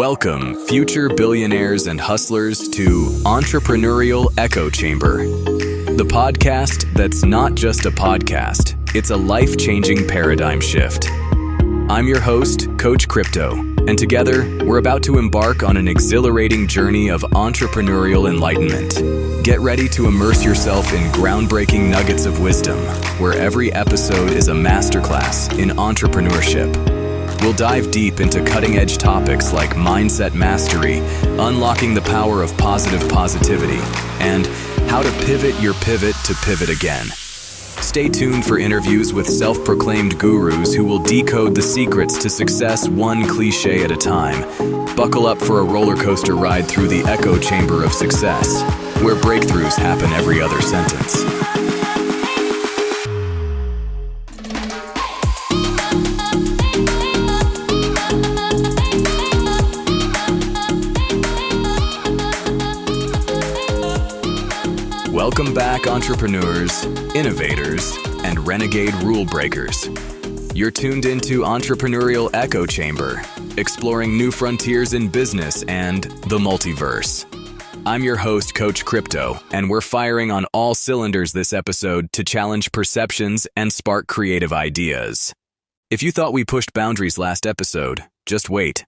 Welcome, future billionaires and hustlers, to Entrepreneurial Echo Chamber, the podcast that's not just a podcast, it's a life-changing paradigm shift. I'm your host, Coach Crypto, and together, we're about to embark on an exhilarating journey of entrepreneurial enlightenment. Get ready to immerse yourself in groundbreaking nuggets of wisdom, where every episode is a masterclass in entrepreneurship. We'll dive deep into cutting-edge topics like mindset mastery, unlocking the power of positive positivity, and how to pivot your pivot to pivot again. Stay tuned for interviews with self-proclaimed gurus who will decode the secrets to success one cliché at a time. Buckle up for a roller coaster ride through the echo chamber of success, where breakthroughs happen every other sentence. Welcome back, entrepreneurs, innovators, and renegade rule breakers. You're tuned into Entrepreneurial Echo Chamber, exploring new frontiers in business and the multiverse. I'm your host, Coach Crypto, and we're firing on all cylinders this episode to challenge perceptions and spark creative ideas. If you thought we pushed boundaries last episode, just wait.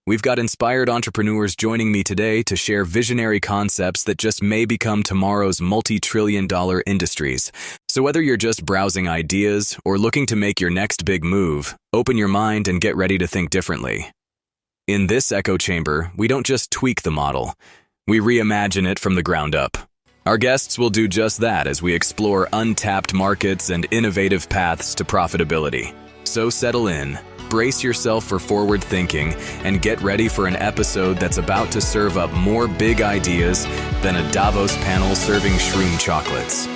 We've got inspired entrepreneurs joining me today to share visionary concepts that just may become tomorrow's multi-trillion-dollar industries. So whether you're just browsing ideas or looking to make your next big move, open your mind and get ready to think differently. In this echo chamber, we don't just tweak the model, we reimagine it from the ground up. Our guests will do just that as we explore untapped markets and innovative paths to profitability. So settle in. Brace yourself for forward thinking and get ready for an episode that's about to serve up more big ideas than a Davos panel serving shroom chocolates.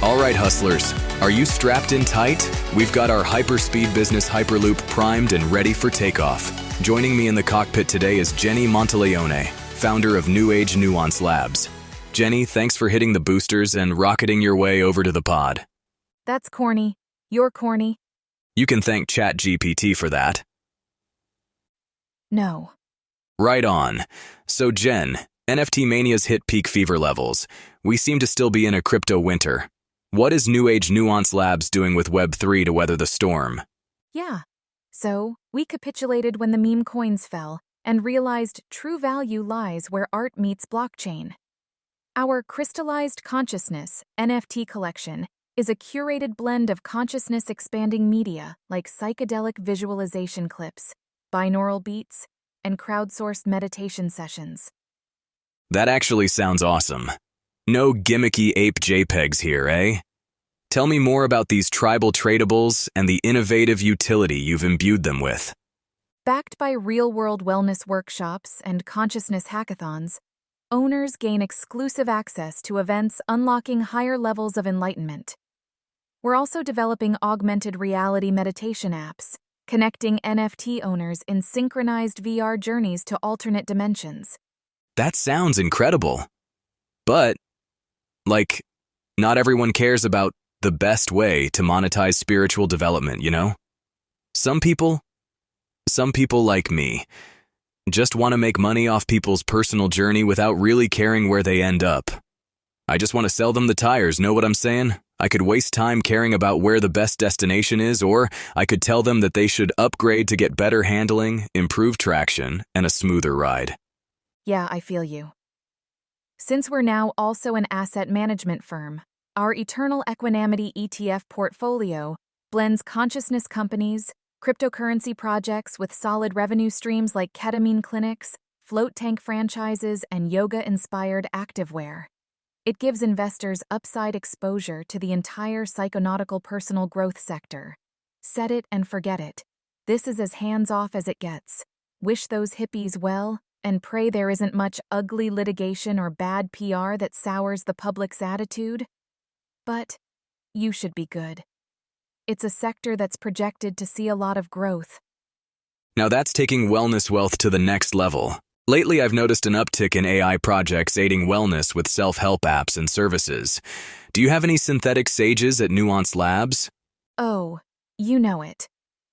All right, hustlers, are you strapped in tight? We've got our hyperspeed business Hyperloop primed and ready for takeoff. Joining me in the cockpit today is Jenny Monteleone, founder of New Age Nuance Labs. Jenny, thanks for hitting the boosters and rocketing your way over to the pod. That's corny. You're corny. You can thank ChatGPT for that. No. Right on. So Jen, NFT mania's hit peak fever levels. We seem to still be in a crypto winter. What is New Age Nuance Labs doing with Web3 to weather the storm? Yeah. So, we capitulated when the meme coins fell and realized true value lies where art meets blockchain. Our Crystallized Consciousness NFT collection is a curated blend of consciousness-expanding media like psychedelic visualization clips, binaural beats, and crowdsourced meditation sessions. That actually sounds awesome. No gimmicky ape JPEGs here, eh? Tell me more about these tribal tradables and the innovative utility you've imbued them with. Backed by real-world wellness workshops and consciousness hackathons, owners gain exclusive access to events unlocking higher levels of enlightenment. We're also developing augmented reality meditation apps, connecting NFT owners in synchronized VR journeys to alternate dimensions. That sounds incredible. But, not everyone cares about the best way to monetize spiritual development, you know? Some people like me, just want to make money off people's personal journey without really caring where they end up. I just want to sell them the tires, know what I'm saying? I could waste time caring about where the best destination is, or I could tell them that they should upgrade to get better handling, improved traction, and a smoother ride. Yeah, I feel you. Since we're now also an asset management firm, our Eternal Equanimity ETF portfolio blends consciousness companies, cryptocurrency projects with solid revenue streams like ketamine clinics, float tank franchises, and yoga-inspired activewear. It gives investors upside exposure to the entire psychonautical personal growth sector. Set it and forget it. This is as hands-off as it gets. Wish those hippies well, and pray there isn't much ugly litigation or bad PR that sours the public's attitude. But you should be good. It's a sector that's projected to see a lot of growth. Now that's taking wellness wealth to the next level. Lately, I've noticed an uptick in AI projects aiding wellness with self-help apps and services. Do you have any synthetic sages at Nuance Labs? Oh, you know it.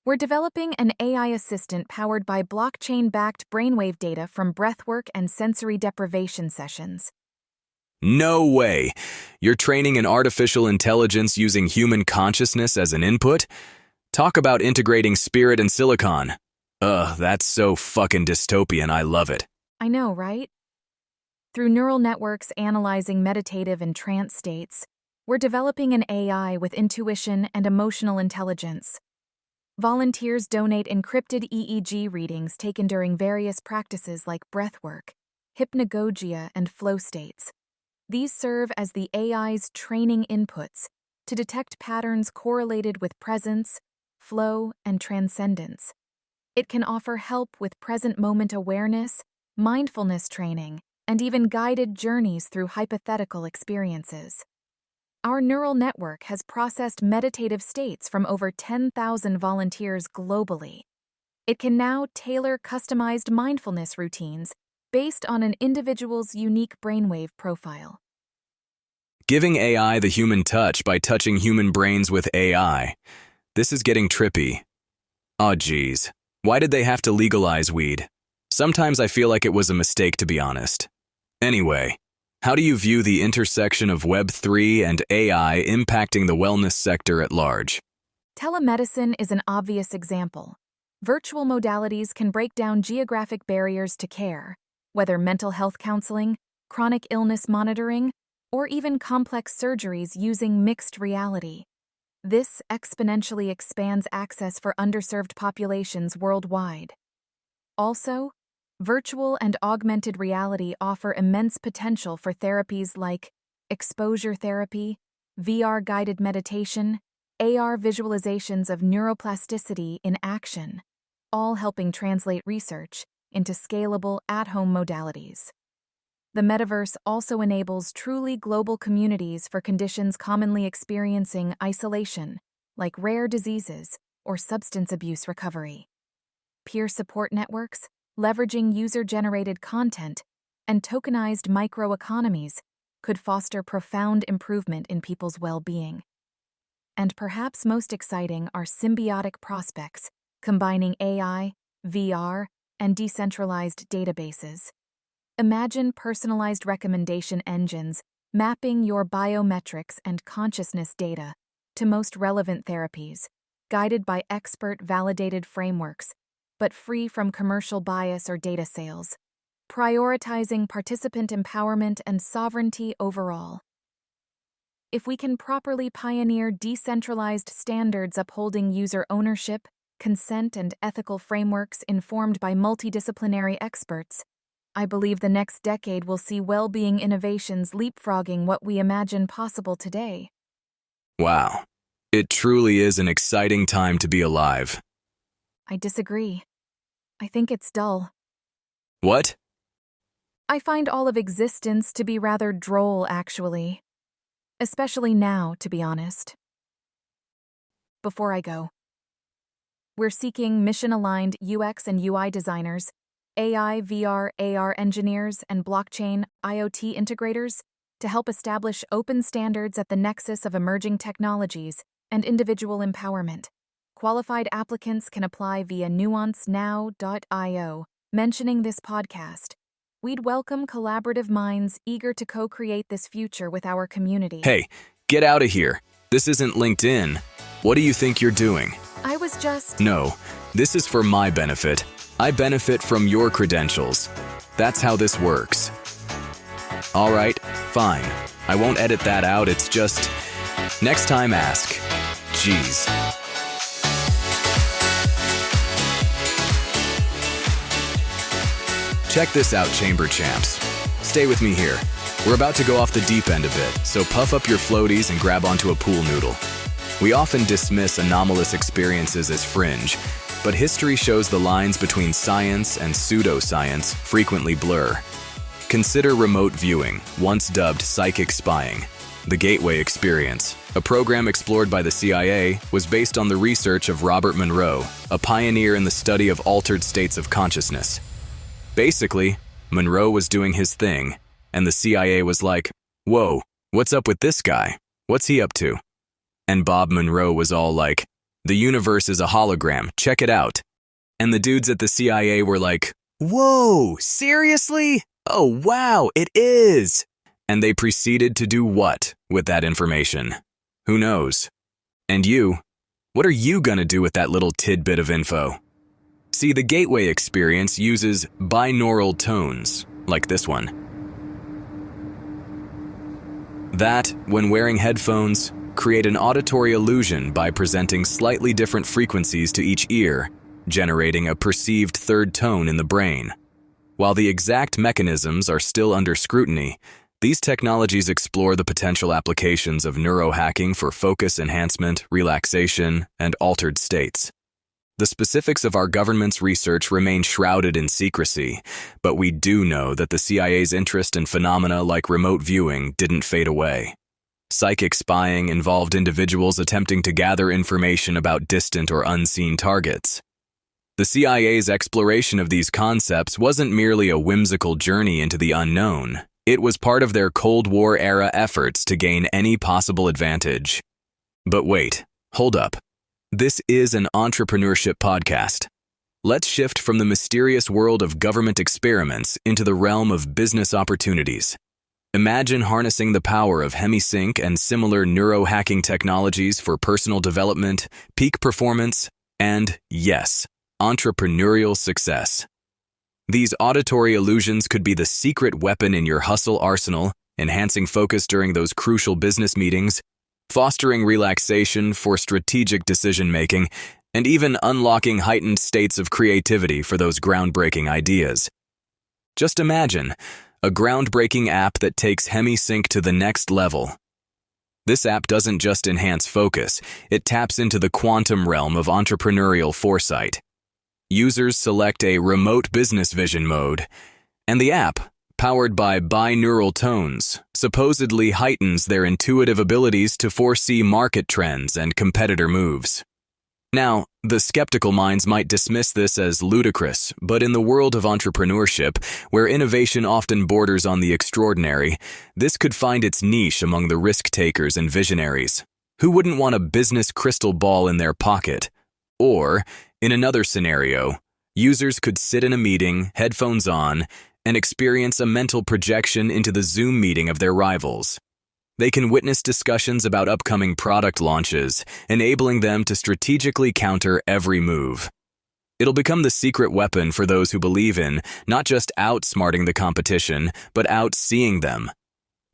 We're developing an AI assistant powered by blockchain-backed brainwave data from breathwork and sensory deprivation sessions. No way! You're training an artificial intelligence using human consciousness as an input? Talk about integrating spirit and silicon. Ugh, that's so fucking dystopian, I love it. I know, right? Through neural networks analyzing meditative and trance states, we're developing an AI with intuition and emotional intelligence. Volunteers donate encrypted EEG readings taken during various practices like breathwork, hypnagogia, and flow states. These serve as the AI's training inputs to detect patterns correlated with presence, flow, and transcendence. It can offer help with present moment awareness, mindfulness training, and even guided journeys through hypothetical experiences. Our neural network has processed meditative states from over 10,000 volunteers globally. It can now tailor customized mindfulness routines based on an individual's unique brainwave profile. Giving AI the human touch by touching human brains with AI. This is getting trippy. Aw, geez. Why did they have to legalize weed? Sometimes I feel like it was a mistake, to be honest. Anyway, how do you view the intersection of Web3 and AI impacting the wellness sector at large? Telemedicine is an obvious example. Virtual modalities can break down geographic barriers to care, whether mental health counseling, chronic illness monitoring, or even complex surgeries using mixed reality. This exponentially expands access for underserved populations worldwide. Also, virtual and augmented reality offer immense potential for therapies like exposure therapy, VR-guided meditation, AR visualizations of neuroplasticity in action, all helping translate research into scalable at-home modalities. The metaverse also enables truly global communities for conditions commonly experiencing isolation, like rare diseases or substance abuse recovery. Peer support networks, leveraging user-generated content, and tokenized microeconomies could foster profound improvement in people's well-being. And perhaps most exciting are symbiotic prospects, combining AI, VR, and decentralized databases. Imagine personalized recommendation engines mapping your biometrics and consciousness data to most relevant therapies, guided by expert-validated frameworks, but free from commercial bias or data sales, prioritizing participant empowerment and sovereignty overall. If we can properly pioneer decentralized standards upholding user ownership, consent, and ethical frameworks informed by multidisciplinary experts, I believe the next decade will see well-being innovations leapfrogging what we imagine possible today. Wow. It truly is an exciting time to be alive. I disagree. I think it's dull. What? I find all of existence to be rather droll, actually. Especially now, to be honest. Before I go, we're seeking mission-aligned UX and UI designers, AI, VR, AR engineers, and blockchain, IoT integrators to help establish open standards at the nexus of emerging technologies and individual empowerment. Qualified applicants can apply via nuancenow.io, mentioning this podcast. We'd welcome collaborative minds eager to co-create this future with our community. Hey, get out of here. This isn't LinkedIn. What do you think you're doing? I was just... No, this is for my benefit. I benefit from your credentials. That's how this works. All right, fine. I won't edit that out, it's just... Next time ask. Jeez. Check this out, Chamber Champs. Stay with me here. We're about to go off the deep end a bit, so puff up your floaties and grab onto a pool noodle. We often dismiss anomalous experiences as fringe, but history shows the lines between science and pseudoscience frequently blur. Consider remote viewing, once dubbed psychic spying. The Gateway Experience, a program explored by the CIA, was based on the research of Robert Monroe, a pioneer in the study of altered states of consciousness. Basically, Monroe was doing his thing, and the CIA was like, "Whoa, what's up with this guy? What's he up to?" And Bob Monroe was all like, "The universe is a hologram, check it out." And the dudes at the CIA were like, "Whoa, seriously? Oh wow, it is." And they proceeded to do what with that information? Who knows? And you? What are you gonna do with that little tidbit of info? See, the gateway experience uses binaural tones, like this one. That, when wearing headphones, create an auditory illusion by presenting slightly different frequencies to each ear, generating a perceived third tone in the brain. While the exact mechanisms are still under scrutiny, these technologies explore the potential applications of neurohacking for focus enhancement, relaxation, and altered states. The specifics of our government's research remain shrouded in secrecy, but we do know that the CIA's interest in phenomena like remote viewing didn't fade away. Psychic spying involved individuals attempting to gather information about distant or unseen targets. The CIA's exploration of these concepts wasn't merely a whimsical journey into the unknown. It was part of their Cold War-era efforts to gain any possible advantage. But wait, hold up. This is an entrepreneurship podcast. Let's shift from the mysterious world of government experiments into the realm of business opportunities. Imagine harnessing the power of hemisync and similar neurohacking technologies for personal development, peak performance, and, yes, entrepreneurial success. These auditory illusions could be the secret weapon in your hustle arsenal, enhancing focus during those crucial business meetings, fostering relaxation for strategic decision-making, and even unlocking heightened states of creativity for those groundbreaking ideas. Just imagine a groundbreaking app that takes hemisync to the next level. This app doesn't just enhance focus, it taps into the quantum realm of entrepreneurial foresight. Users select a remote business vision mode, and the app, powered by binaural tones, supposedly heightens their intuitive abilities to foresee market trends and competitor moves. Now, the skeptical minds might dismiss this as ludicrous, but in the world of entrepreneurship, where innovation often borders on the extraordinary, this could find its niche among the risk-takers and visionaries. Who wouldn't want a business crystal ball in their pocket? Or, in another scenario, users could sit in a meeting, headphones on, and experience a mental projection into the Zoom meeting of their rivals. They can witness discussions about upcoming product launches, enabling them to strategically counter every move. It'll become the secret weapon for those who believe in not just outsmarting the competition, but outseeing them.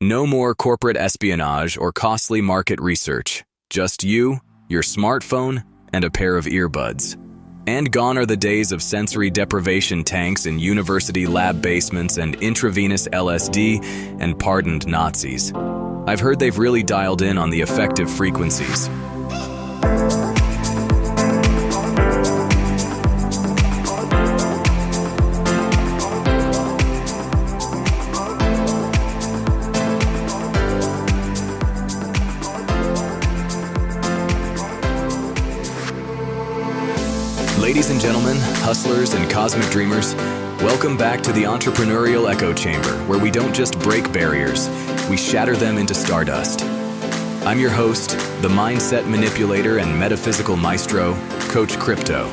No more corporate espionage or costly market research. Just you, your smartphone, and a pair of earbuds. And gone are the days of sensory deprivation tanks in university lab basements and intravenous LSD and pardoned Nazis. I've heard they've really dialed in on the effective frequencies. Ladies and gentlemen, hustlers and cosmic dreamers, welcome back to the Entrepreneurial Echo Chamber, where we don't just break barriers, we shatter them into stardust. I'm your host, the mindset manipulator and metaphysical maestro, Coach Crypto.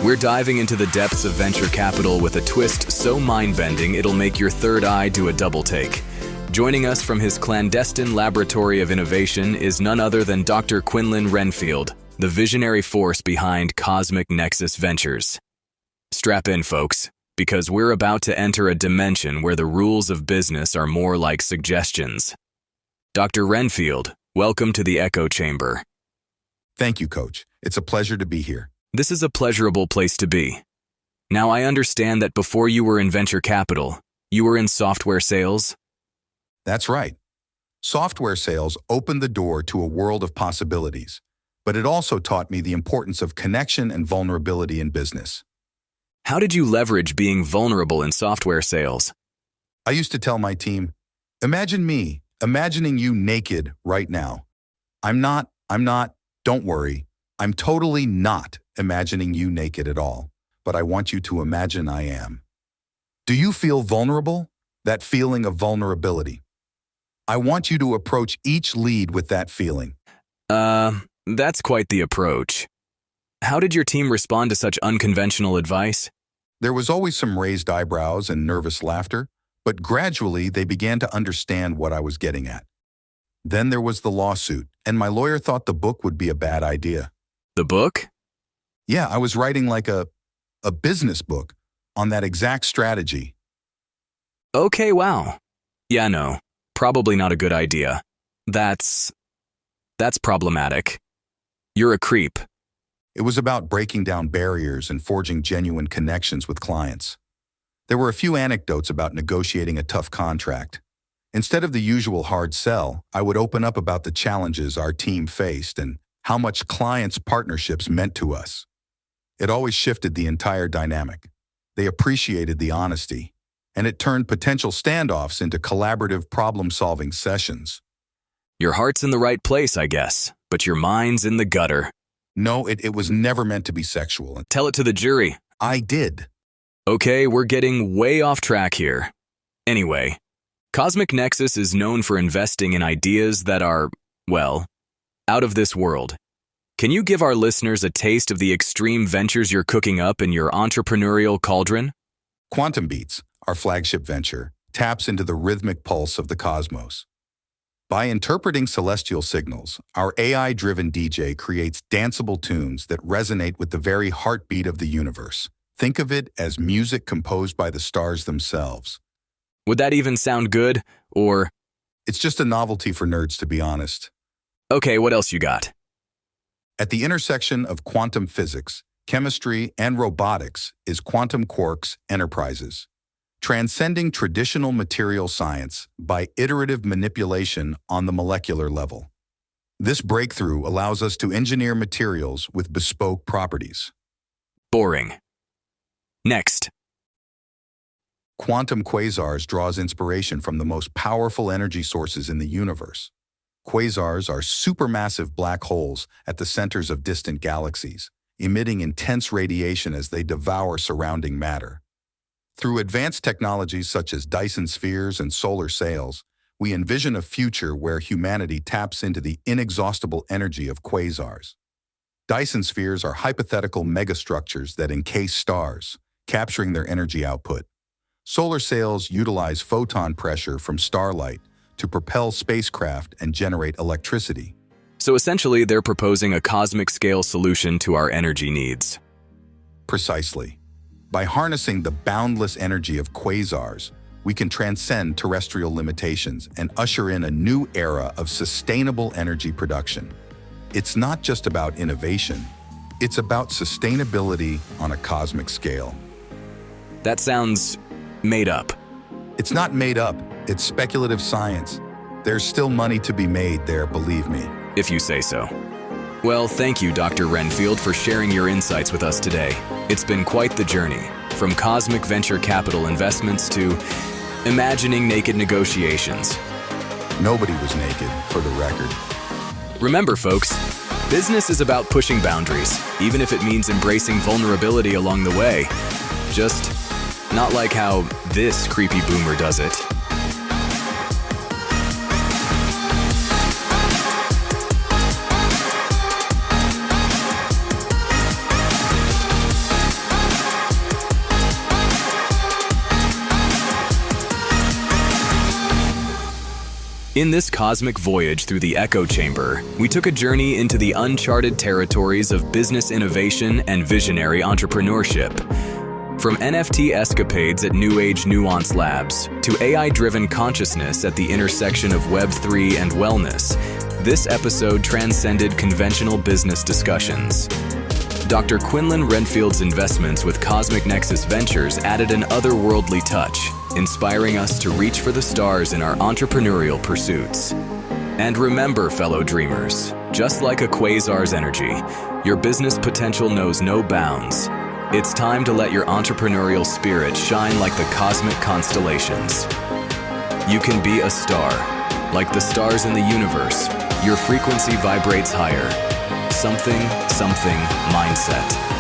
We're diving into the depths of venture capital with a twist so mind-bending it'll make your third eye do a double take. Joining us from his clandestine laboratory of innovation is none other than Dr. Quinlan Renfield, the visionary force behind Cosmic Nexus Ventures. Strap in, folks, because we're about to enter a dimension where the rules of business are more like suggestions. Dr. Renfield, welcome to the Echo Chamber. Thank you, Coach. It's a pleasure to be here. This is a pleasurable place to be. Now, I understand that before you were in venture capital, you were in software sales? That's right. Software sales opened the door to a world of possibilities, but it also taught me the importance of connection and vulnerability in business. How did you leverage being vulnerable in software sales? I used to tell my team, imagine me, imagining you naked right now. I'm not, don't worry. I'm totally not imagining you naked at all, but I want you to imagine I am. Do you feel vulnerable? That feeling of vulnerability. I want you to approach each lead with that feeling. That's quite the approach. How did your team respond to such unconventional advice? There was always some raised eyebrows and nervous laughter, but gradually they began to understand what I was getting at. Then there was the lawsuit, and my lawyer thought the book would be a bad idea. The book? Yeah, I was writing like a business book on that exact strategy. Okay, wow. Yeah, no, probably not a good idea. That's problematic. You're a creep. It was about breaking down barriers and forging genuine connections with clients. There were a few anecdotes about negotiating a tough contract. Instead of the usual hard sell, I would open up about the challenges our team faced and how much clients' partnerships meant to us. It always shifted the entire dynamic. They appreciated the honesty, and it turned potential standoffs into collaborative problem-solving sessions. Your heart's in the right place, I guess, but your mind's in the gutter. No, it was never meant to be sexual. Tell it to the jury. I did. Okay, we're getting way off track here. Anyway, Cosmic Nexus is known for investing in ideas that are, well, out of this world. Can you give our listeners a taste of the extreme ventures you're cooking up in your entrepreneurial cauldron? Quantum Beats, our flagship venture, taps into the rhythmic pulse of the cosmos. By interpreting celestial signals, our AI-driven DJ creates danceable tunes that resonate with the very heartbeat of the universe. Think of it as music composed by the stars themselves. Would that even sound good, or? It's just a novelty for nerds, to be honest. Okay, what else you got? At the intersection of quantum physics, chemistry, and robotics is Quantum Quarks Enterprises, transcending traditional material science by iterative manipulation on the molecular level. This breakthrough allows us to engineer materials with bespoke properties. Boring. Next. Quantum quasars draws inspiration from the most powerful energy sources in the universe. Quasars are supermassive black holes at the centers of distant galaxies, emitting intense radiation as they devour surrounding matter. Through advanced technologies such as Dyson spheres and solar sails, we envision a future where humanity taps into the inexhaustible energy of quasars. Dyson spheres are hypothetical megastructures that encase stars, capturing their energy output. Solar sails utilize photon pressure from starlight to propel spacecraft and generate electricity. So essentially, they're proposing a cosmic-scale solution to our energy needs. Precisely. By harnessing the boundless energy of quasars, we can transcend terrestrial limitations and usher in a new era of sustainable energy production. It's not just about innovation, it's about sustainability on a cosmic scale. That sounds made up. It's not made up, it's speculative science. There's still money to be made there, believe me. If you say so. Well, thank you, Dr. Renfield, for sharing your insights with us today. It's been quite the journey, from cosmic venture capital investments to imagining naked negotiations. Nobody was naked, for the record. Remember, folks, business is about pushing boundaries, even if it means embracing vulnerability along the way. Just not like how this creepy boomer does it. In this cosmic voyage through the Echo Chamber, we took a journey into the uncharted territories of business innovation and visionary entrepreneurship. From NFT escapades at New Age Nuance Labs to AI-driven consciousness at the intersection of Web3 and wellness, this episode transcended conventional business discussions. Dr. Quinlan Renfield's investments with Cosmic Nexus Ventures added an otherworldly touch, inspiring us to reach for the stars in our entrepreneurial pursuits. And remember, fellow dreamers, just like a quasar's energy, your business potential knows no bounds. It's time to let your entrepreneurial spirit shine like the cosmic constellations. You can be a star. Like the stars in the universe, your frequency vibrates higher. Something mindset.